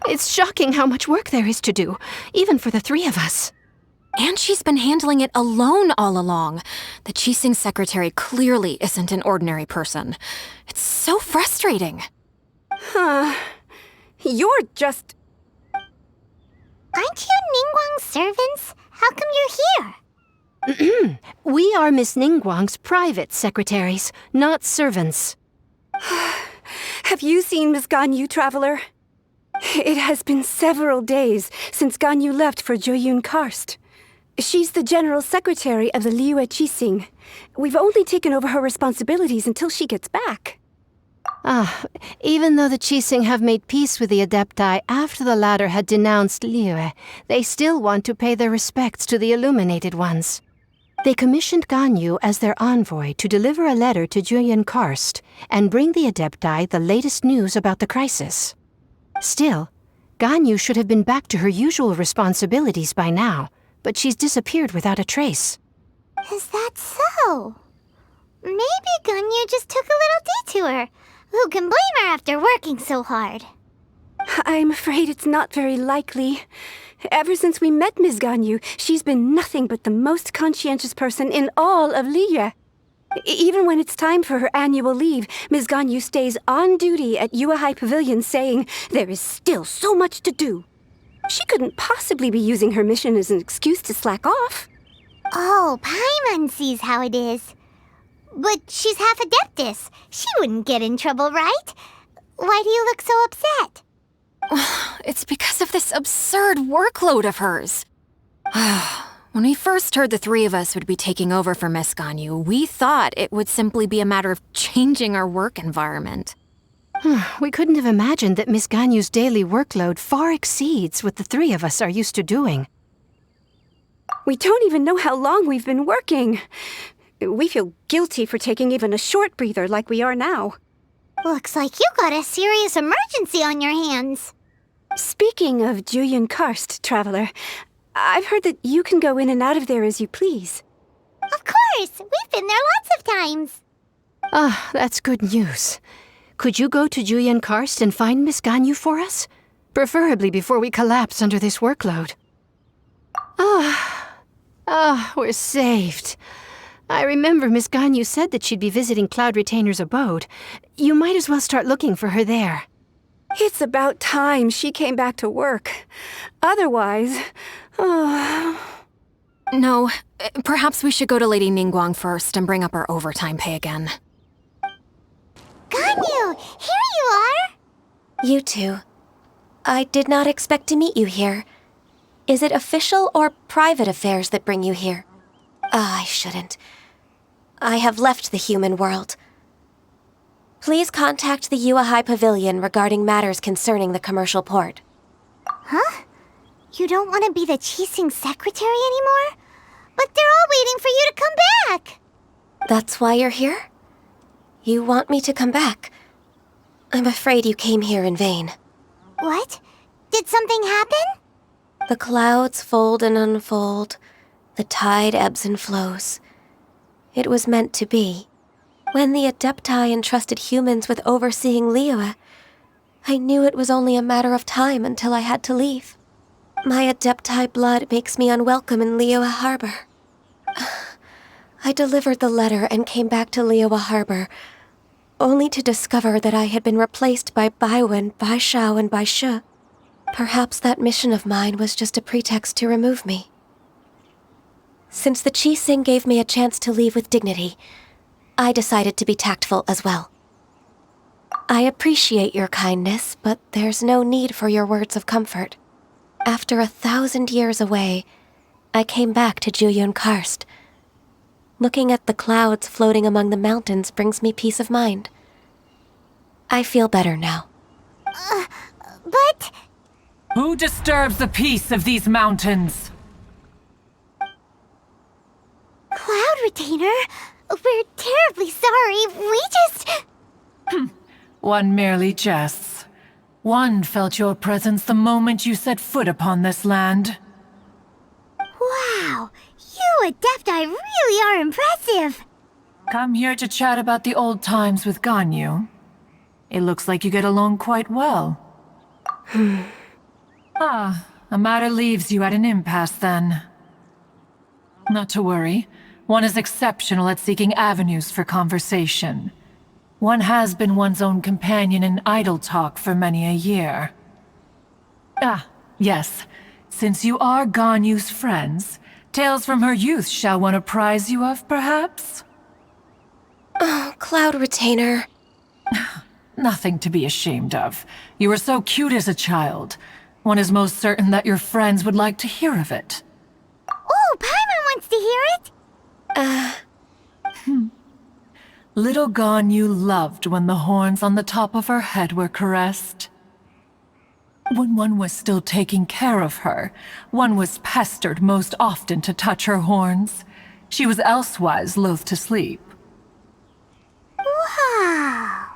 It's shocking how much work there is to do, even for the three of us. And she's been handling it alone all along. The Qixing secretary clearly isn't an ordinary person. It's so frustrating. You're just... Aren't you Ningguang's servants? How come you're here? We are Miss Ningguang's private secretaries, not servants. Have you seen Miss Ganyu, Traveler? It has been several days since Ganyu left for Jueyun Karst. She's the general secretary of the Liyue Qixing. We've only taken over her responsibilities until she gets back. Even though the Qixing have made peace with the Adepti after the latter had denounced Liyue, they still want to pay their respects to the Illuminated Ones. They commissioned Ganyu as their envoy to deliver a letter to Jueyun Karst and bring the Adepti the latest news about the crisis. Still, Ganyu should have been back to her usual responsibilities by now, but she's disappeared without a trace. Is that so? Maybe Ganyu just took a little detour. Who can blame her after working so hard? I'm afraid it's not very likely. Ever since we met Ms. Ganyu, she's been nothing but the most conscientious person in all of Liyue. Even when it's time for her annual leave, Ms. Ganyu stays on duty at Yuehai Pavilion saying there is still so much to do. She couldn't possibly be using her mission as an excuse to slack off. Oh, Paimon sees how it is. But she's half Adeptus. She wouldn't get in trouble, right? Why do you look so upset? It's because of this absurd workload of hers. When we first heard the three of us would be taking over for Miss Ganyu, we thought it would simply be a matter of changing our work environment. We couldn't have imagined that Miss Ganyu's daily workload far exceeds what the three of us are used to doing. We don't even know how long we've been working. We feel guilty for taking even a short breather like we are now. Looks like you got a serious emergency on your hands. Speaking of Jueyun Karst, Traveler, I've heard that you can go in and out of there as you please. Of course! We've been there lots of times. That's good news. Could you go to Jueyun Karst and find Miss Ganyu for us? Preferably before we collapse under this workload. We're saved. I remember Miss Ganyu said that she'd be visiting Cloud Retainer's abode. You might as well start looking for her there. It's about time she came back to work. Otherwise... No, perhaps we should go to Lady Ningguang first and bring up our overtime pay again. Ganyu! Here you are! You two. I did not expect to meet you here. Is it official or private affairs that bring you here? I shouldn't. I have left the human world. Please contact the Yuehai Pavilion regarding matters concerning the commercial port. Huh? You don't want to be the Qixing secretary anymore? But they're all waiting for you to come back! That's why you're here? You want me to come back? I'm afraid you came here in vain. What? Did something happen? The clouds fold and unfold. The tide ebbs and flows. It was meant to be. When the Adepti entrusted humans with overseeing Liyue, I knew it was only a matter of time until I had to leave. My Adepti blood makes me unwelcome in Liyue Harbor. I delivered the letter and came back to Liyue Harbor, only to discover that I had been replaced by Baiwen, Baishao, and Baishu. Perhaps that mission of mine was just a pretext to remove me. Since the Qixing gave me a chance to leave with dignity, I decided to be tactful as well. I appreciate your kindness, but there's no need for your words of comfort. After 1,000 years away, I came back to Jueyun Karst. Looking at the clouds floating among the mountains brings me peace of mind. I feel better now. But... Who disturbs the peace of these mountains? Cloud Retainer, we're terribly sorry. We just... One merely jests. One felt your presence the moment you set foot upon this land. Wow, you Adepti really are impressive. Come here to chat about the old times with Ganyu. It looks like you get along quite well. A matter leaves you at an impasse then. Not to worry. One is exceptional at seeking avenues for conversation. One has been one's own companion in idle talk for many a year. Yes. Since you are Ganyu's friends, tales from her youth shall one apprise you of, perhaps? Oh, Cloud Retainer. Nothing to be ashamed of. You were so cute as a child. One is most certain that your friends would like to hear of it. Oh, Paimon wants to hear it. Little Ganyu loved when the horns on the top of her head were caressed. When one was still taking care of her, one was pestered most often to touch her horns. She was elsewise loath to sleep. Wow.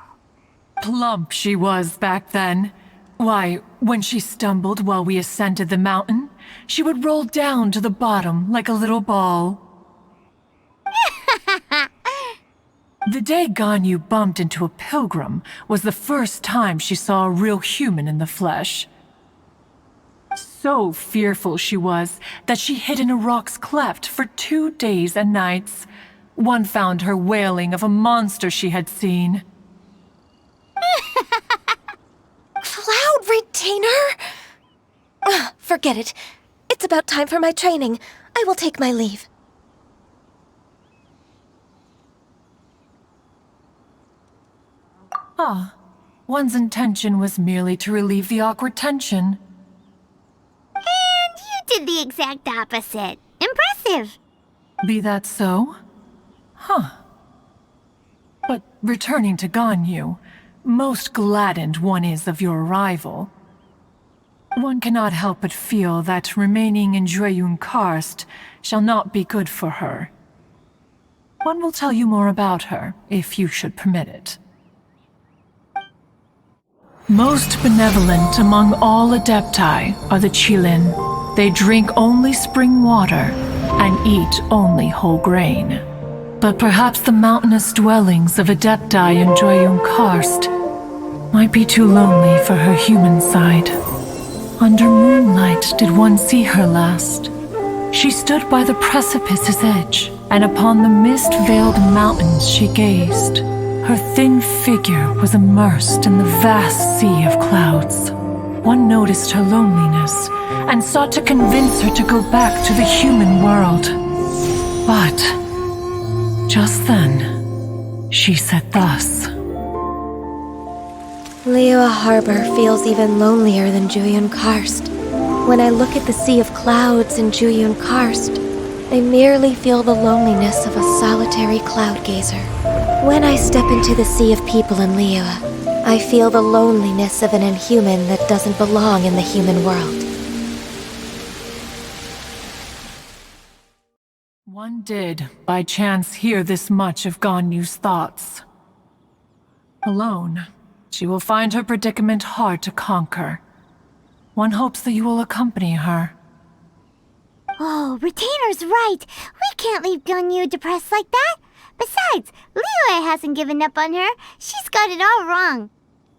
Plump she was back then. Why, when she stumbled while we ascended the mountain, she would roll down to the bottom like a little ball. The day Ganyu bumped into a pilgrim was the first time she saw a real human in the flesh. So fearful she was that she hid in a rock's cleft for 2 days and nights. One found her wailing of a monster she had seen. Cloud Retainer? Forget it. It's about time for my training. I will take my leave. One's intention was merely to relieve the awkward tension. And you did the exact opposite. Impressive. Be that so? But returning to Ganyu, most gladdened one is of your arrival. One cannot help but feel that remaining in Jueyun Karst shall not be good for her. One will tell you more about her, if you should permit it. Most benevolent among all Adepti are the Qilin. They drink only spring water and eat only whole grain. But perhaps the mountainous dwellings of Adepti in Jueyun Karst might be too lonely for her human side. Under moonlight did one see her last. She stood by the precipice's edge, and upon the mist-veiled mountains she gazed. Her thin figure was immersed in the vast sea of clouds. One noticed her loneliness and sought to convince her to go back to the human world. But just then, she said thus. Liyue Harbor feels even lonelier than Jueyun Karst. When I look at the sea of clouds in Jueyun Karst, I merely feel the loneliness of a solitary cloud gazer. When I step into the sea of people in Liyue, I feel the loneliness of an inhuman that doesn't belong in the human world. One did, by chance, hear this much of Ganyu's thoughts. Alone, she will find her predicament hard to conquer. One hopes that you will accompany her. Oh, Retainer's right. We can't leave Ganyu depressed like that. Besides, Liyue hasn't given up on her. She's got it all wrong.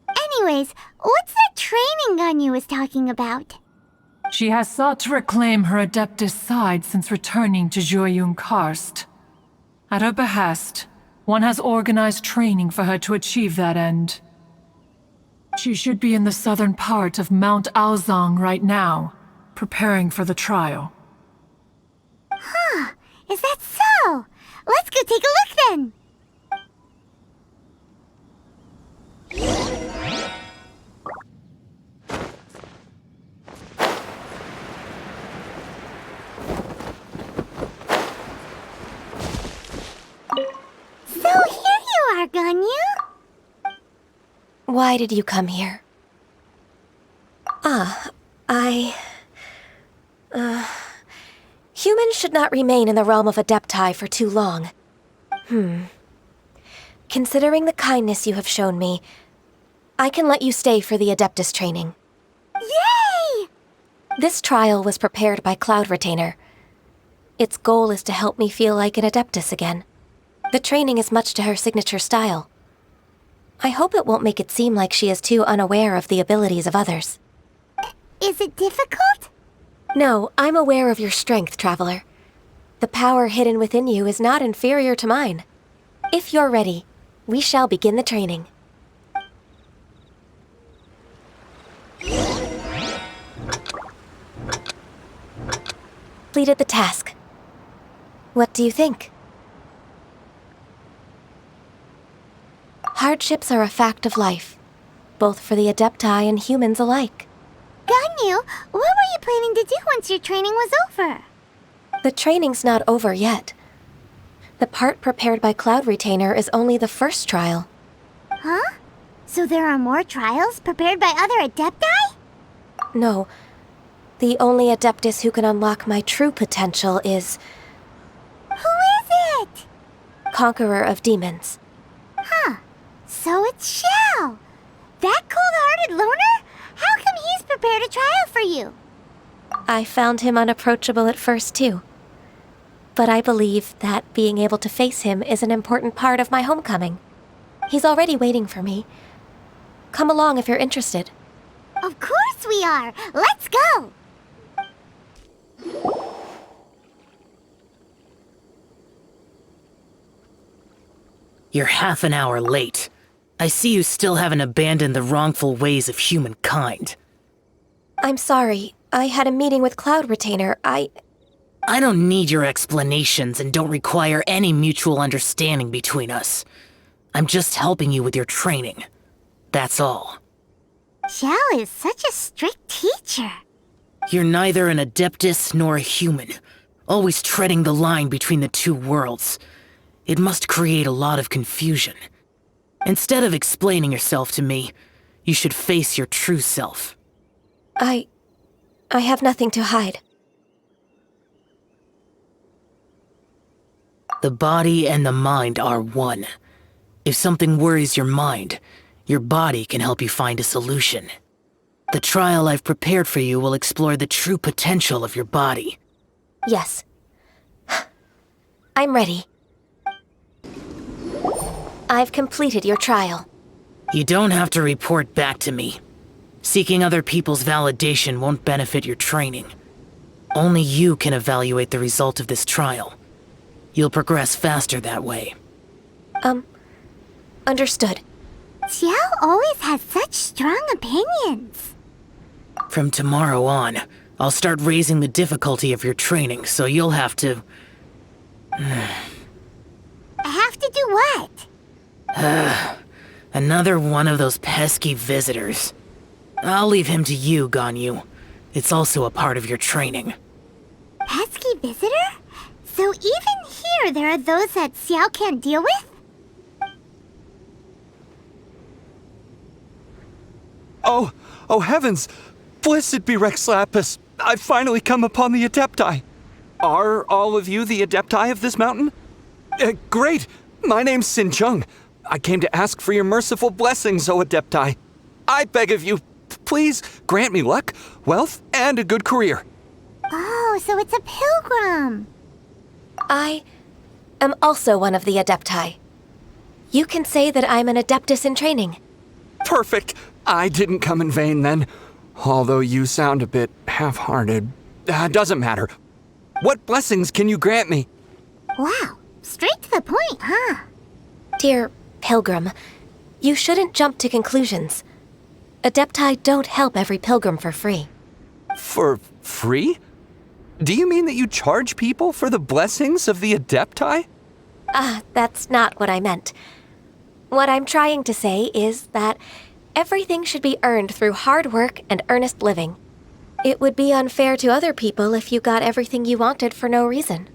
Anyways, what's that training Ganyu was talking about? She has sought to reclaim her Adeptus side since returning to Jueyun Karst. At her behest, one has organized training for her to achieve that end. She should be in the southern part of Mount Aozang right now, preparing for the trial. Is that so? Let's go take a look then. So here you are, Ganyu. Why did you come here? Humans should not remain in the realm of Adepti for too long. Considering the kindness you have shown me, I can let you stay for the Adeptus training. Yay! This trial was prepared by Cloud Retainer. Its goal is to help me feel like an Adeptus again. The training is much to her signature style. I hope it won't make it seem like she is too unaware of the abilities of others. Is it difficult? No, I'm aware of your strength, Traveler. The power hidden within you is not inferior to mine. If you're ready, we shall begin the training. Completed the task. What do you think? Hardships are a fact of life, both for the Adepti and humans alike. Ganyu, what were you planning to do once your training was over? The training's not over yet. The part prepared by Cloud Retainer is only the first trial. Huh? So there are more trials prepared by other Adepti? No. The only Adeptus who can unlock my true potential is... Who is it? Conqueror of Demons. Huh. So it's Xiao. That cold-hearted loner? How come he's prepared a trial for you? I found him unapproachable at first, too. But I believe that being able to face him is an important part of my homecoming. He's already waiting for me. Come along if you're interested. Of course we are! Let's go! You're half an hour late. I see you still haven't abandoned the wrongful ways of humankind. I'm sorry. I had a meeting with Cloud Retainer. I don't need your explanations and don't require any mutual understanding between us. I'm just helping you with your training. That's all. Xiao is such a strict teacher. You're neither an Adeptus nor a human, always treading the line between the two worlds. It must create a lot of confusion. Instead of explaining yourself to me, you should face your true self. I have nothing to hide. The body and the mind are one. If something worries your mind, your body can help you find a solution. The trial I've prepared for you will explore the true potential of your body. Yes. I'm ready. I've completed your trial. You don't have to report back to me. Seeking other people's validation won't benefit your training. Only you can evaluate the result of this trial. You'll progress faster that way. Understood. Xiao always has such strong opinions. From tomorrow on, I'll start raising the difficulty of your training, so you'll have to... I have to do what? Another one of those pesky visitors. I'll leave him to you, Ganyu. It's also a part of your training. Pesky visitor? So even here there are those that Xiao can't deal with? Oh heavens! Blessed be Rex Lapis! I've finally come upon the Adepti! Are all of you the Adepti of this mountain? Great! My name's Sin Chung. I came to ask for your merciful blessings, O Adepti. I beg of you, please grant me luck, wealth, and a good career. Oh, so it's a pilgrim. I am also one of the Adepti. You can say that I'm an Adeptus in training. Perfect! I didn't come in vain then. Although you sound a bit half-hearted. Doesn't matter. What blessings can you grant me? Wow, straight to the point, huh? Dear Pilgrim, you shouldn't jump to conclusions. Adepti don't help every pilgrim for free. For free? Do you mean that you charge people for the blessings of the Adepti? That's not what I meant. What I'm trying to say is that everything should be earned through hard work and earnest living. It would be unfair to other people if you got everything you wanted for no reason.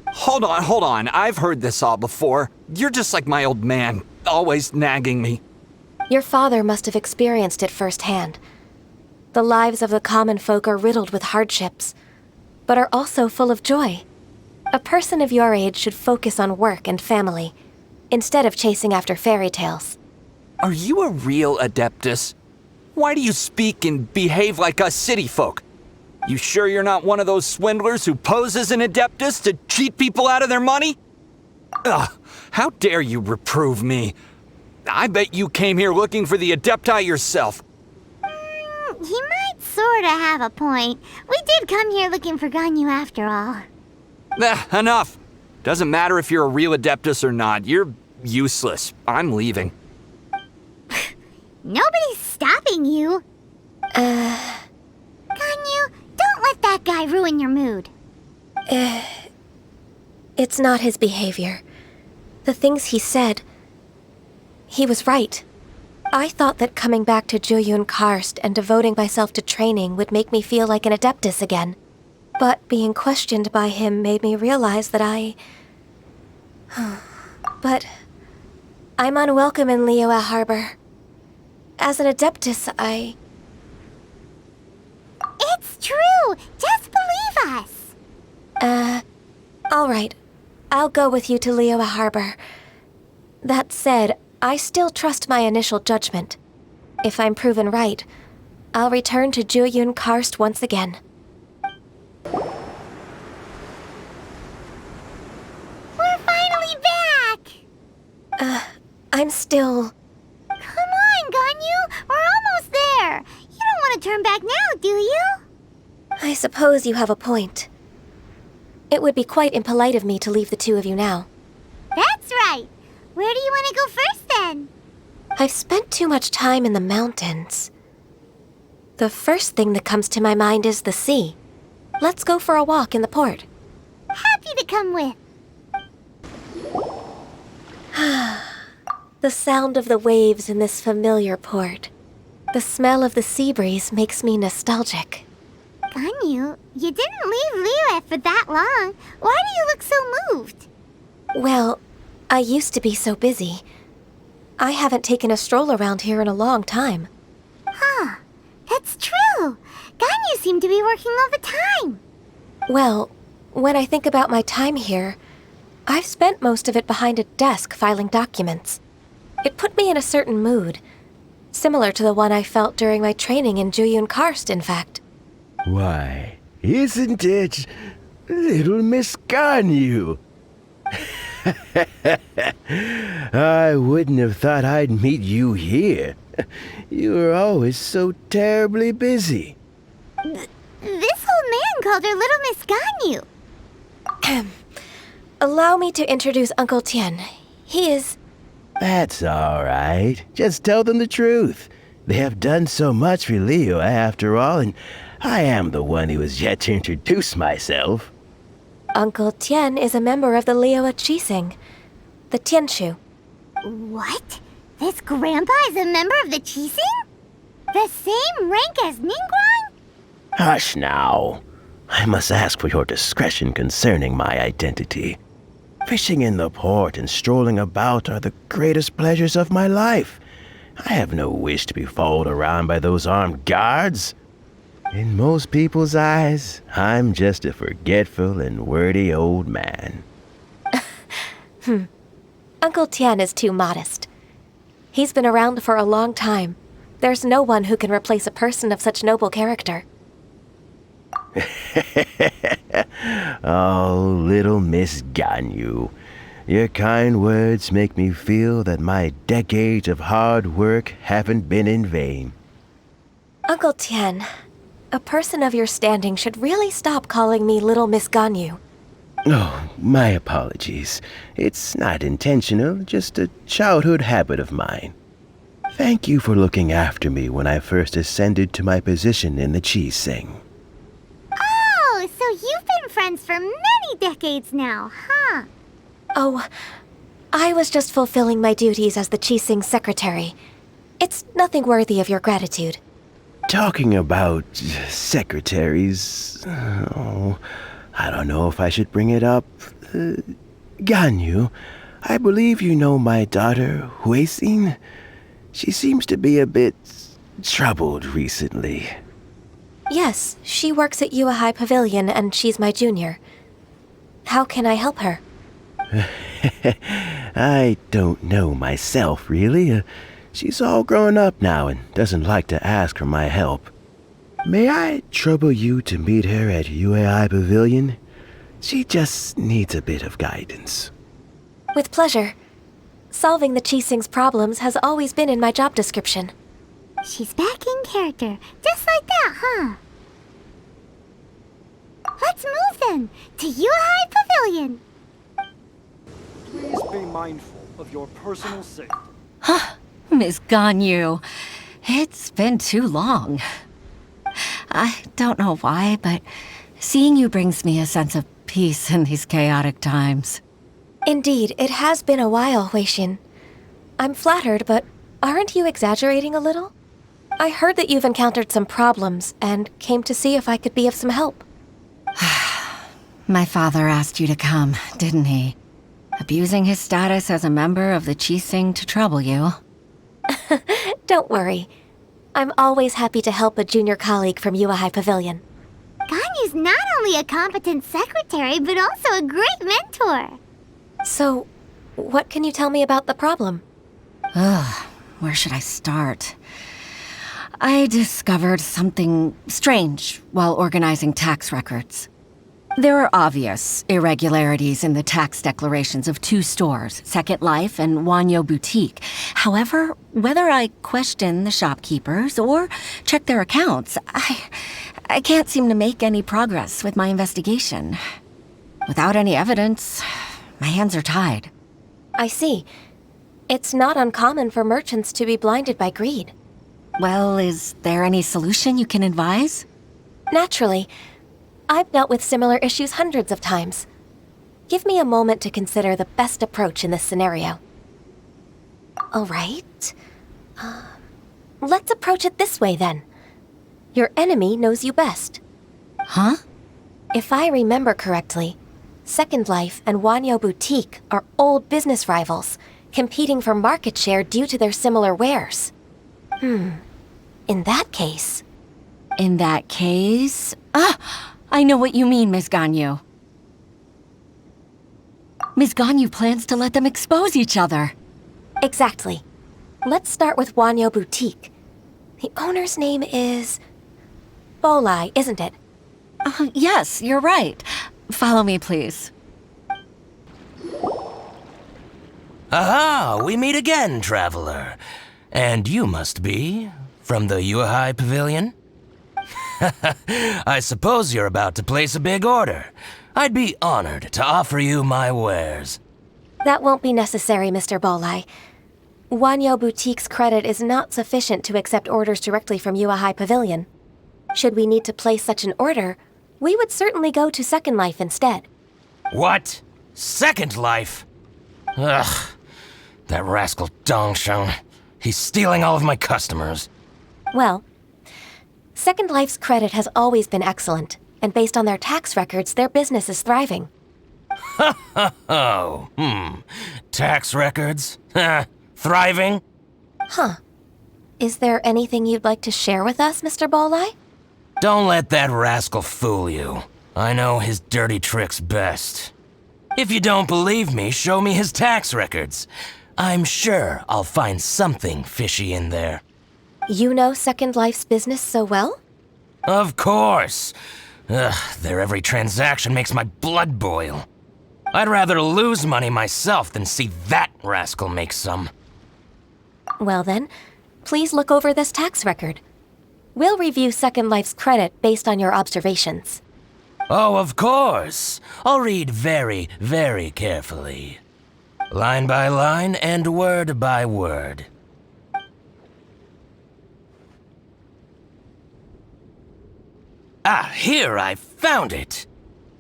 Hold on. I've heard this all before. You're just like my old man, always nagging me. Your father must have experienced it firsthand. The lives of the common folk are riddled with hardships, but are also full of joy. A person of your age should focus on work and family, instead of chasing after fairy tales. Are you a real Adeptus? Why do you speak and behave like us city folk? You sure you're not one of those swindlers who pose as an Adeptus to cheat people out of their money? Ugh, How dare you reprove me? I bet you came here looking for the Adepti yourself. He might sorta have a point. We did come here looking for Ganyu after all. Enough. Doesn't matter if you're a real Adeptus or not. You're useless. I'm leaving. Nobody's stopping you. Ganyu, don't let that guy ruin your mood. It's not his behavior. The things he said, he was right. I thought that coming back to Jueyun Karst and devoting myself to training would make me feel like an Adeptus again. But being questioned by him made me realize that But I'm unwelcome in Liyue Harbor. As an Adeptus, It's true! Just believe us! All right. I'll go with you to Liyue Harbor. That said, I still trust my initial judgment. If I'm proven right, I'll return to Jueyun Karst once again. We're finally back! I'm still... Come on, Ganyu! We're almost there! You don't want to turn back now, do you? I suppose you have a point. It would be quite impolite of me to leave the two of you now. That's right! Where do you want to go first, then? I've spent too much time in the mountains. The first thing that comes to my mind is the sea. Let's go for a walk in the port. Happy to come with. The sound of the waves in this familiar port. The smell of the sea breeze makes me nostalgic. Ganyu, you didn't leave Liyue for that long. Why do you look so moved? Well, I used to be so busy. I haven't taken a stroll around here in a long time. Huh. That's true. Ganyu seemed to be working all the time. Well, when I think about my time here, I've spent most of it behind a desk filing documents. It put me in a certain mood, similar to the one I felt during my training in Jueyun Karst, in fact. Why, isn't it little Miss Ganyu? I wouldn't have thought I'd meet you here. You were always so terribly busy. This old man called her Little Miss Ganyu. Allow me to introduce Uncle Tien. He is... That's all right. Just tell them the truth. They have done so much for Liyue after all, and I am the one who has yet to introduce myself. Uncle Tien is a member of the Liyue Qixing, the Tianshu. What? This grandpa is a member of the Qixing? The same rank as Ningguang? Hush now. I must ask for your discretion concerning my identity. Fishing in the port and strolling about are the greatest pleasures of my life. I have no wish to be followed around by those armed guards. In most people's eyes, I'm just a forgetful and wordy old man. Uncle Tien is too modest. He's been around for a long time. There's no one who can replace a person of such noble character. Oh, little Miss Ganyu. Your kind words make me feel that my decades of hard work haven't been in vain. Uncle Tien, a person of your standing should really stop calling me Little Miss Ganyu. Oh, my apologies. It's not intentional, just a childhood habit of mine. Thank you for looking after me when I first ascended to my position in the Qixing. Oh, so you've been friends for many decades now, huh? Oh, I was just fulfilling my duties as the Qixing secretary. It's nothing worthy of your gratitude. Talking about secretaries... Oh, I don't know if I should bring it up. Ganyu, I believe you know my daughter, Huixin. She seems to be a bit troubled recently. Yes, she works at Yuehai Pavilion and she's my junior. How can I help her? I don't know myself, really. She's all grown up now and doesn't like to ask for my help. May I trouble you to meet her at Yuehai Pavilion? She just needs a bit of guidance. With pleasure. Solving the Qixing's problems has always been in my job description. She's back in character, just like that, huh? Let's move then, to Yuhai Pavilion. Please be mindful of your personal safety. Miss Ganyu, it's been too long. I don't know why, but seeing you brings me a sense of peace in these chaotic times. Indeed, it has been a while, Huixin. I'm flattered, but aren't you exaggerating a little? I heard that you've encountered some problems and came to see if I could be of some help. My father asked you to come, didn't he? Abusing his status as a member of the Qixing to trouble you. Don't worry. I'm always happy to help a junior colleague from Yuhai Pavilion. Ganyu's not only a competent secretary, but also a great mentor. So, what can you tell me about the problem? Where should I start? I discovered something strange while organizing tax records. There are obvious irregularities in the tax declarations of two stores, Second Life and Wanyo Boutique. However, whether I question the shopkeepers or check their accounts, I can't seem to make any progress with my investigation. Without any evidence, my hands are tied. I see. It's not uncommon for merchants to be blinded by greed. Well, is there any solution you can advise? Naturally. I've dealt with similar issues hundreds of times. Give me a moment to consider the best approach in this scenario. All right. Let's approach it this way, then. Your enemy knows you best. Huh? If I remember correctly, Second Life and Wanyo Boutique are old business rivals, competing for market share due to their similar wares. In that case... I know what you mean, Miss Ganyu. Miss Ganyu plans to let them expose each other. Exactly. Let's start with Wanyo Boutique. The owner's name is... Bolai, isn't it? Yes, you're right. Follow me, please. Aha! We meet again, traveler. And you must be from the Yuhai Pavilion? I suppose you're about to place a big order. I'd be honored to offer you my wares. That won't be necessary, Mr. Bolai. Wanyo Boutique's credit is not sufficient to accept orders directly from Yuhai Pavilion. Should we need to place such an order, we would certainly go to Second Life instead. What? Second Life? Ugh. That rascal Dongsheng. He's stealing all of my customers. Well, Second Life's credit has always been excellent, and based on their tax records, their business is thriving. Tax records? Thriving? Huh. Is there anything you'd like to share with us, Mr. Bolai? Don't let that rascal fool you. I know his dirty tricks best. If you don't believe me, show me his tax records. I'm sure I'll find something fishy in there. You know Second Life's business so well? Of course. Their every transaction makes my blood boil. I'd rather lose money myself than see that rascal make some. Well then, please look over this tax record. We'll review Second Life's credit based on your observations. Oh, of course. I'll read very, very carefully. Line by line and word by word. Ah, here, I found it!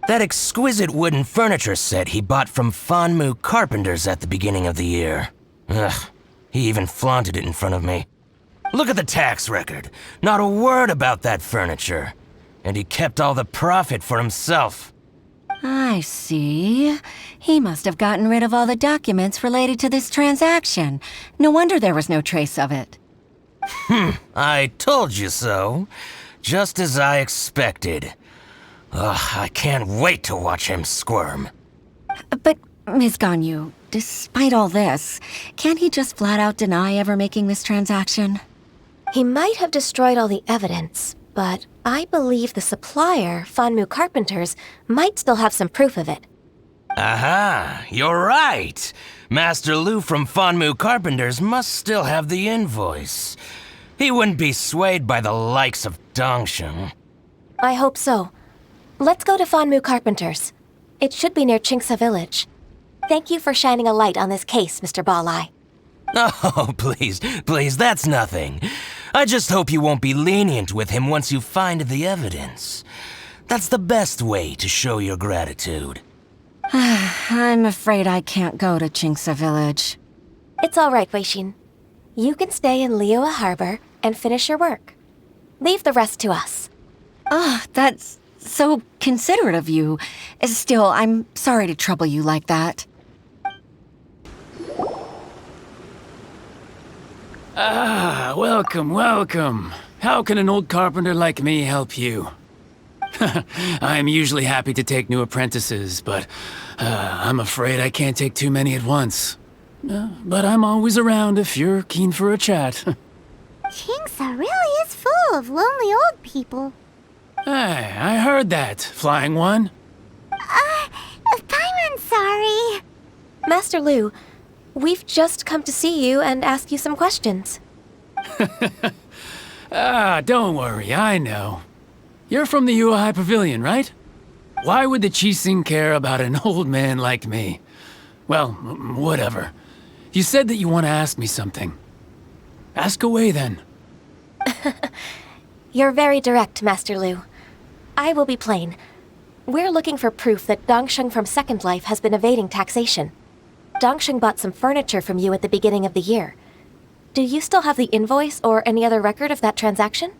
That exquisite wooden furniture set he bought from Fanmu Carpenters at the beginning of the year. Ugh, he even flaunted it in front of me. Look at the tax record. Not a word about that furniture. And he kept all the profit for himself. I see. He must have gotten rid of all the documents related to this transaction. No wonder there was no trace of it. I told you so. Just as I expected. Ugh, I can't wait to watch him squirm. But, Ms. Ganyu, despite all this, can't he just flat out deny ever making this transaction? He might have destroyed all the evidence, but I believe the supplier, Fanmu Carpenters, might still have some proof of it. Aha, you're right. Master Lu from Fanmu Carpenters must still have the invoice. He wouldn't be swayed by the likes of Dongsheng. I hope so. Let's go to Fanmu Carpenters. It should be near Qingsa Village. Thank you for shining a light on this case, Mr. Balai. Oh, please, that's nothing. I just hope you won't be lenient with him once you find the evidence. That's the best way to show your gratitude. I'm afraid I can't go to Qingsa Village. It's all right, Weixin. You can stay in Liyue Harbor and finish your work. Leave the rest to us. That's so considerate of you. Still, I'm sorry to trouble you like that. Welcome. How can an old carpenter like me help you? I'm usually happy to take new apprentices, but I'm afraid I can't take too many at once. But I'm always around if you're keen for a chat. Qingsa really is full of lonely old people. Hey, I heard that, Flying One. I'm sorry. Master Lu, we've just come to see you and ask you some questions. Don't worry, I know. You're from the Yuehai Pavilion, right? Why would the Qixing care about an old man like me? Well, whatever. You said that you want to ask me something. Ask away, then. You're very direct, Master Lu. I will be plain. We're looking for proof that Dongsheng from Second Life has been evading taxation. Dongsheng bought some furniture from you at the beginning of the year. Do you still have the invoice or any other record of that transaction?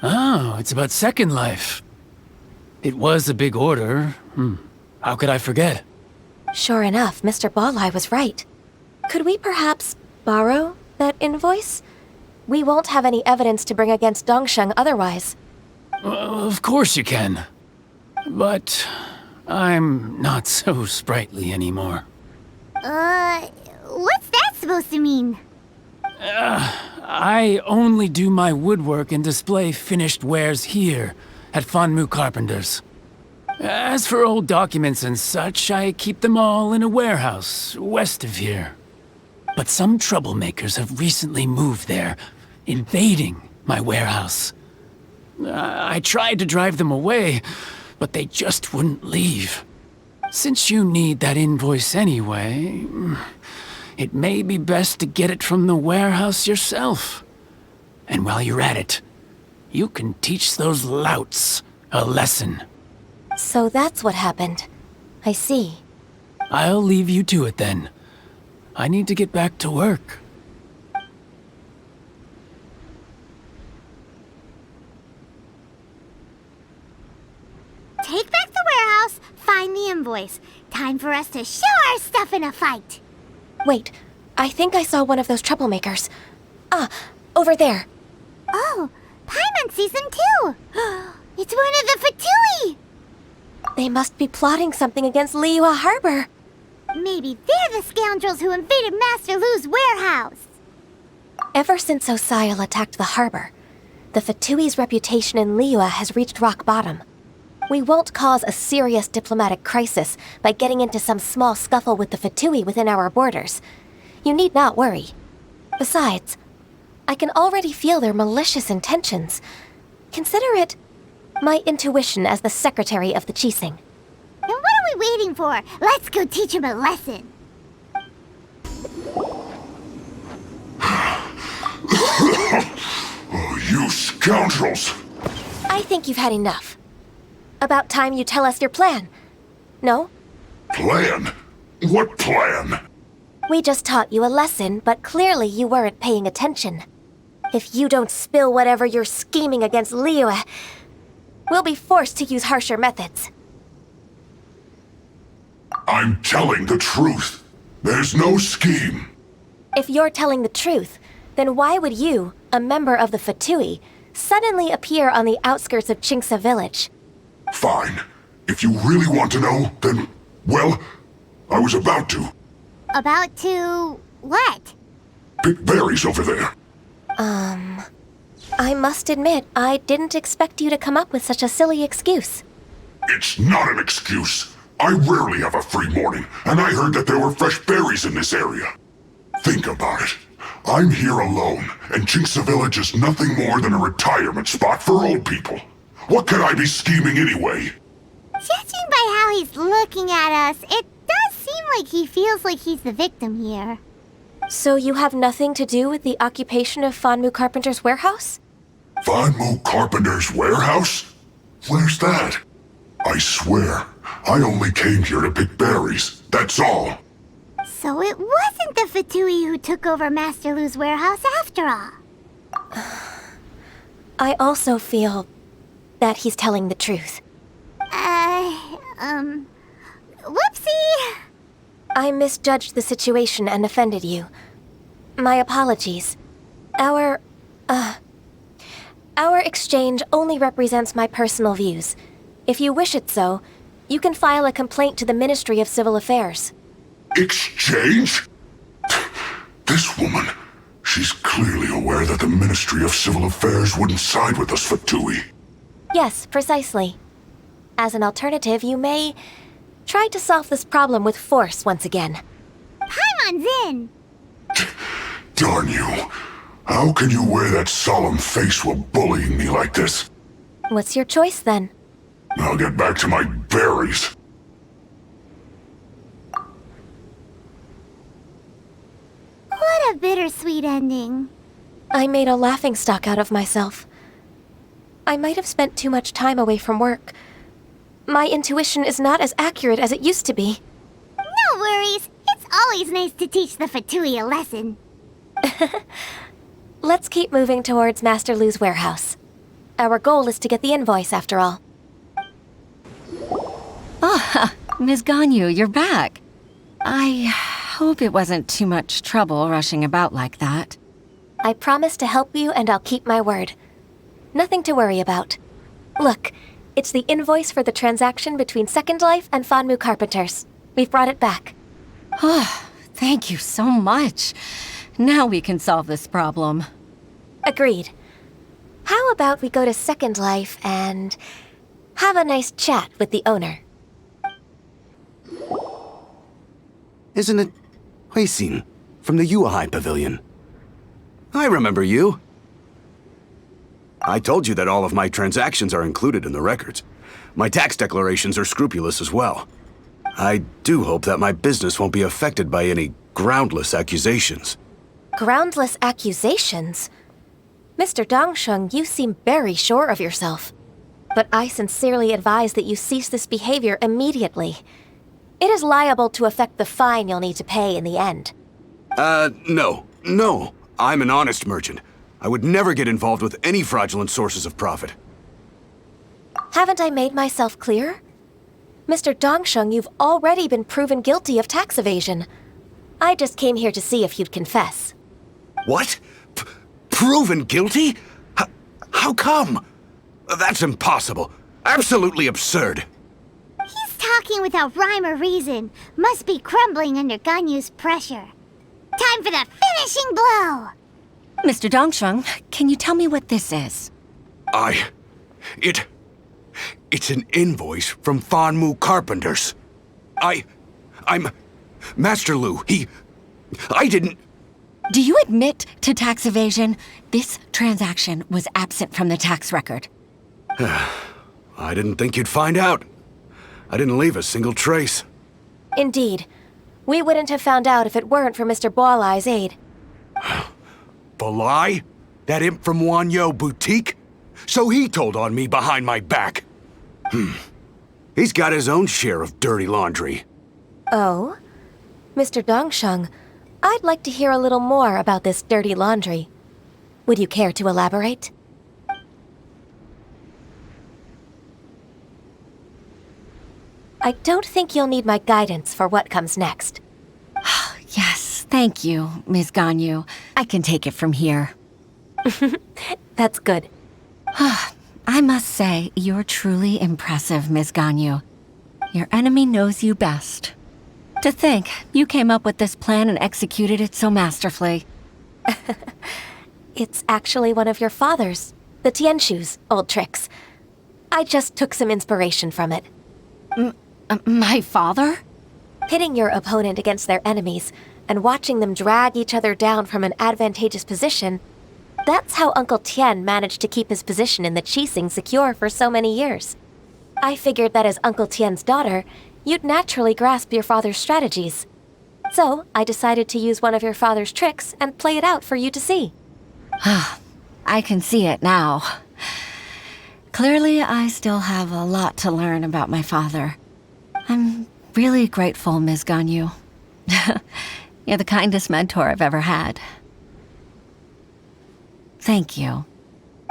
Oh, it's about Second Life. It was a big order. How could I forget? Sure enough, Mr. Balai was right. Could we perhaps borrow that invoice? We won't have any evidence to bring against Dongsheng otherwise. Of course you can. But I'm not so sprightly anymore. What's that supposed to mean? I only do my woodwork and display finished wares here at Fanmu Carpenters. As for old documents and such, I keep them all in a warehouse west of here. But some troublemakers have recently moved there, invading my warehouse. I tried to drive them away, but they just wouldn't leave. Since you need that invoice anyway, it may be best to get it from the warehouse yourself. And while you're at it, you can teach those louts a lesson. So that's what happened. I see. I'll leave you to it then. I need to get back to work. Take back the warehouse, find the invoice. Time for us to show our stuff in a fight. Wait, I think I saw one of those troublemakers. Over there. Oh, Paimon sees them too. It's one of the Fatui. They must be plotting something against Liyue Harbor. Maybe they're the scoundrels who invaded Master Lu's warehouse. Ever since Osial attacked the harbor, the Fatui's reputation in Liyue has reached rock bottom. We won't cause a serious diplomatic crisis by getting into some small scuffle with the Fatui within our borders. You need not worry. Besides, I can already feel their malicious intentions. Consider it my intuition as the secretary of the Qixing. And what are we waiting for? Let's go teach him a lesson. You scoundrels! I think you've had enough. About time you tell us your plan. No? Plan? What plan? We just taught you a lesson, but clearly you weren't paying attention. If you don't spill whatever you're scheming against Liyue, we'll be forced to use harsher methods. I'm telling the truth. There's no scheme. If you're telling the truth, then why would you, a member of the Fatui, suddenly appear on the outskirts of Qingsa Village? Fine. If you really want to know, then, well, I was about to. About to... what? Pick berries over there. I must admit, I didn't expect you to come up with such a silly excuse. It's not an excuse. I rarely have a free morning, and I heard that there were fresh berries in this area. Think about it. I'm here alone, and Jinxa Village is nothing more than a retirement spot for old people. What could I be scheming anyway? Judging by how he's looking at us, it does seem like he feels like he's the victim here. So you have nothing to do with the occupation of Fanmu Carpenter's warehouse? Fanmu Carpenter's warehouse? Where's that? I swear, I only came here to pick berries, that's all. So it wasn't the Fatui who took over Master Lu's warehouse after all. I also feel that he's telling the truth. Whoopsie! I misjudged the situation and offended you. My apologies. Our exchange only represents my personal views. If you wish it so, you can file a complaint to the Ministry of Civil Affairs. Exchange? This woman, she's clearly aware that the Ministry of Civil Affairs wouldn't side with us, Fatui. Yes, precisely. As an alternative, you may try to solve this problem with force once again. Paimon's in! Darn you. How can you wear that solemn face while bullying me like this? What's your choice, then? I'll get back to my berries. What a bittersweet ending. I made a laughingstock out of myself. I might have spent too much time away from work. My intuition is not as accurate as it used to be. No worries. It's always nice to teach the Fatui a lesson. Let's keep moving towards Master Lu's warehouse. Our goal is to get the invoice, after all. Ah, Ms. Ganyu, you're back. I hope it wasn't too much trouble rushing about like that. I promise to help you, and I'll keep my word. Nothing to worry about. Look, it's the invoice for the transaction between Second Life and Fanmu Carpenters. We've brought it back. Oh, thank you so much. Now we can solve this problem. Agreed. How about we go to Second Life and have a nice chat with the owner? Isn't it Huixin from the Yuehai Pavilion? I remember you. I told you that all of my transactions are included in the records. My tax declarations are scrupulous as well. I do hope that my business won't be affected by any groundless accusations. Groundless accusations? Mr. Dongsheng, you seem very sure of yourself. But I sincerely advise that you cease this behavior immediately. It is liable to affect the fine you'll need to pay in the end. No. I'm an honest merchant. I would never get involved with any fraudulent sources of profit. Haven't I made myself clear? Mr. Dongsheng, you've already been proven guilty of tax evasion. I just came here to see if you'd confess. What? Proven guilty? How come? That's impossible. Absolutely absurd. He's talking without rhyme or reason. Must be crumbling under Ganyu's pressure. Time for the finishing blow! Mr. Dongsheng, can you tell me what this is? It's an invoice from Fanmu Carpenters. I'm Master Lu. I didn't... Do you admit to tax evasion? This transaction was absent from the tax record. I didn't think you'd find out. I didn't leave a single trace. Indeed. We wouldn't have found out if it weren't for Mr. Boalai's aid. Balai? That imp from Wanyo Boutique? So he told on me behind my back. He's got his own share of dirty laundry. Oh? Mr. Dongsheng, I'd like to hear a little more about this dirty laundry. Would you care to elaborate? I don't think you'll need my guidance for what comes next. Yes, thank you, Ms. Ganyu. I can take it from here. That's good. I must say, you're truly impressive, Ms. Ganyu. Your enemy knows you best. To think, you came up with this plan and executed it so masterfully. It's actually one of your father's, the Tianshu's, old tricks. I just took some inspiration from it. My father? Pitting your opponent against their enemies and watching them drag each other down from an advantageous position, that's how Uncle Tian managed to keep his position in the Qixing secure for so many years. I figured that as Uncle Tian's daughter, you'd naturally grasp your father's strategies. So I decided to use one of your father's tricks and play it out for you to see. I can see it now. Clearly, I still have a lot to learn about my father. I'm really grateful, Ms. Ganyu. You're the kindest mentor I've ever had. Thank you.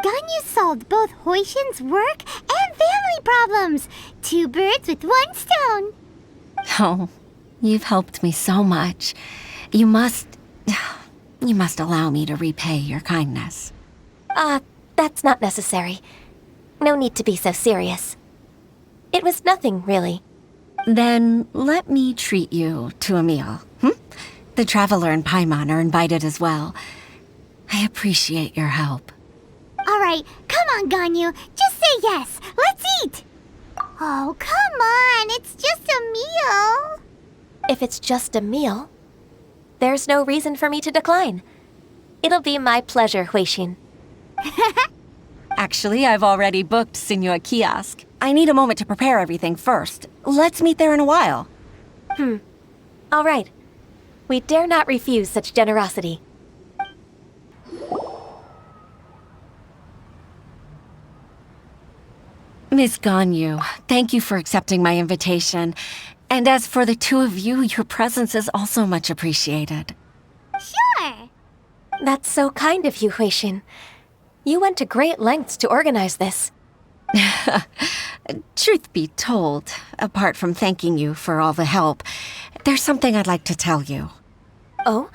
Ganyu solved both Huixin's work and family problems. 2 birds with 1 stone. Oh, you've helped me so much. You must allow me to repay your kindness. That's not necessary. No need to be so serious. It was nothing, really. Then let me treat you to a meal. The Traveler and Paimon are invited as well. I appreciate your help. All right, come on, Ganyu. Just say yes. Let's eat. Oh, come on. It's just a meal. If it's just a meal, there's no reason for me to decline. It'll be my pleasure, Huixin. Actually, I've already booked Sinua Kiosk. I need a moment to prepare everything first. Let's meet there in a while. All right. We dare not refuse such generosity. Miss Ganyu, thank you for accepting my invitation. And as for the 2 of you, your presence is also much appreciated. Sure. That's so kind of you, Huixin. You went to great lengths to organize this. Truth be told, apart from thanking you for all the help, there's something I'd like to tell you. Oh?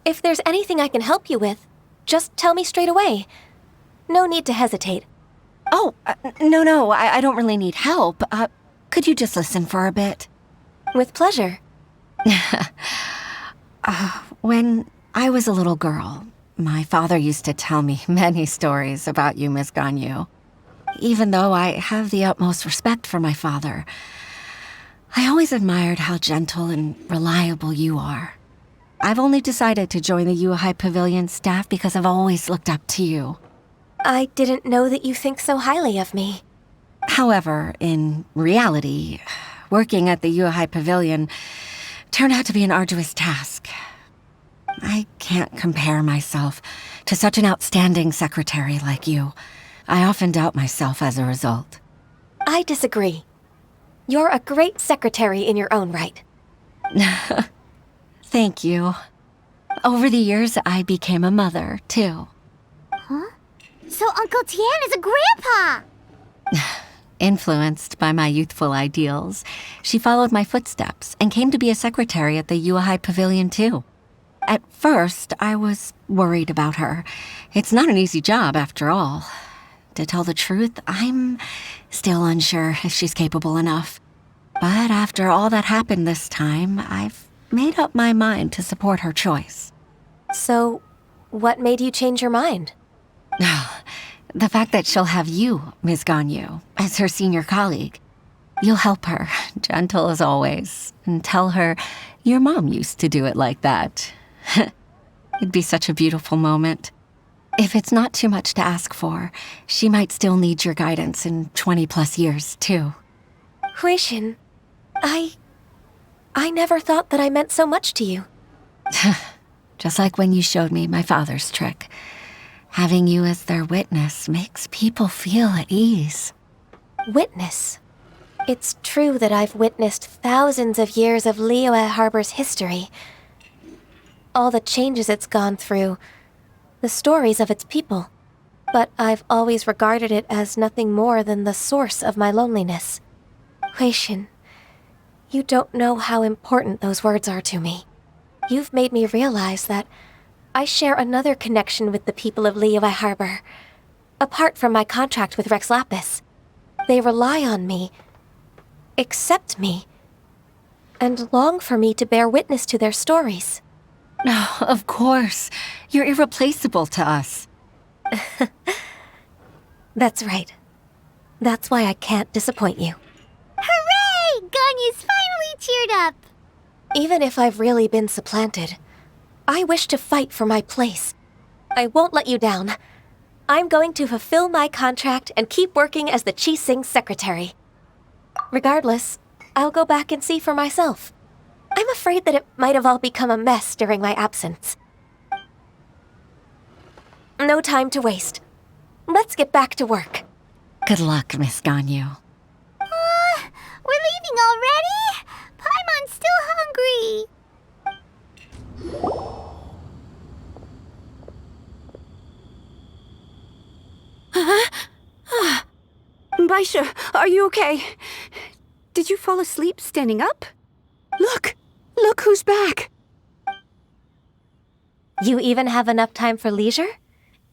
If there's anything I can help you with, just tell me straight away. No need to hesitate. Oh, no, I don't really need help. Could you just listen for a bit? With pleasure. When I was a little girl, my father used to tell me many stories about you, Miss Ganyu. Even though I have the utmost respect for my father, I always admired how gentle and reliable you are. I've only decided to join the Yuehai Pavilion staff because I've always looked up to you. I didn't know that you think so highly of me. However, in reality, working at the Yuehai Pavilion turned out to be an arduous task. I can't compare myself to such an outstanding secretary like you. I often doubt myself as a result. I disagree. You're a great secretary in your own right. Thank you. Over the years, I became a mother, too. Huh? So Uncle Tian is a grandpa! Influenced by my youthful ideals, she followed my footsteps and came to be a secretary at the Yuehai Pavilion, too. At first, I was worried about her. It's not an easy job, after all. To tell the truth, I'm still unsure if she's capable enough. But after all that happened this time, I've made up my mind to support her choice. So, what made you change your mind? The fact that she'll have you, Ms. Ganyu, as her senior colleague. You'll help her, gentle as always, and tell her your mom used to do it like that. It'd be such a beautiful moment. If it's not too much to ask for, she might still need your guidance in 20+ years, too. Huixin, I never thought that I meant so much to you. Just like when you showed me my father's trick. Having you as their witness makes people feel at ease. Witness? It's true that I've witnessed thousands of years of Liyue Harbor's history. All the changes it's gone through, the stories of its people. But I've always regarded it as nothing more than the source of my loneliness. Huixin, you don't know how important those words are to me. You've made me realize that I share another connection with the people of Liyue Harbor. Apart from my contract with Rex Lapis, they rely on me, accept me, and long for me to bear witness to their stories. Oh, of course. You're irreplaceable to us. That's right. That's why I can't disappoint you. Hooray! Ganyu's finally cheered up. Even if I've really been supplanted, I wish to fight for my place. I won't let you down. I'm going to fulfill my contract and keep working as the Qixing secretary. Regardless, I'll go back and see for myself. I'm afraid that it might have all become a mess during my absence. No time to waste. Let's get back to work. Good luck, Miss Ganyu. We're leaving already? Paimon's still hungry. Baisha, are you okay? Did you fall asleep standing up? Look! Look who's back! You even have enough time for leisure?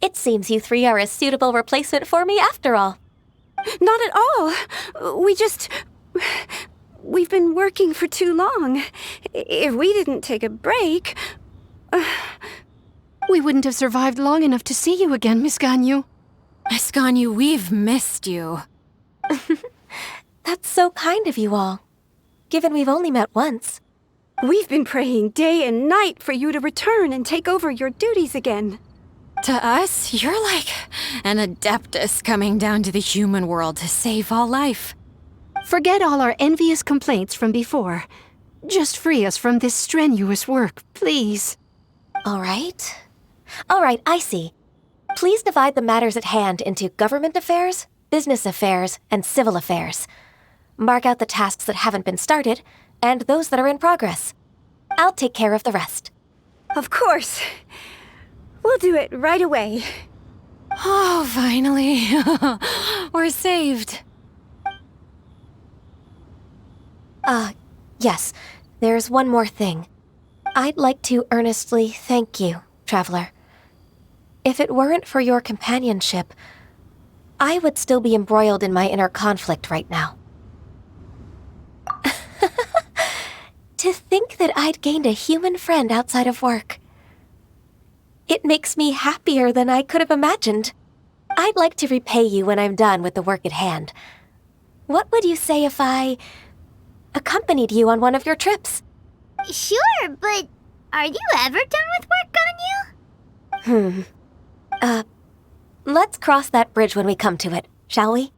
It seems you three are a suitable replacement for me after all. Not at all. We've been working for too long. If we didn't take a break... We wouldn't have survived long enough to see you again, Miss Ganyu. Miss Ganyu, we've missed you. That's so kind of you all, given we've only met once. We've been praying day and night for you to return and take over your duties again. To us, you're like an adeptus coming down to the human world to save all life. Forget all our envious complaints from before. Just free us from this strenuous work, please. All right, I see. Please divide the matters at hand into government affairs, business affairs, and civil affairs. Mark out the tasks that haven't been started, and those that are in progress. I'll take care of the rest. Of course. We'll do it right away. Oh, finally. We're saved. Yes, there's one more thing. I'd like to earnestly thank you, Traveler. If it weren't for your companionship, I would still be embroiled in my inner conflict right now. To think that I'd gained a human friend outside of work. It makes me happier than I could have imagined. I'd like to repay you when I'm done with the work at hand. What would you say if I accompanied you on one of your trips? Sure, but are you ever done with work, Ganyu? Let's cross that bridge when we come to it, shall we?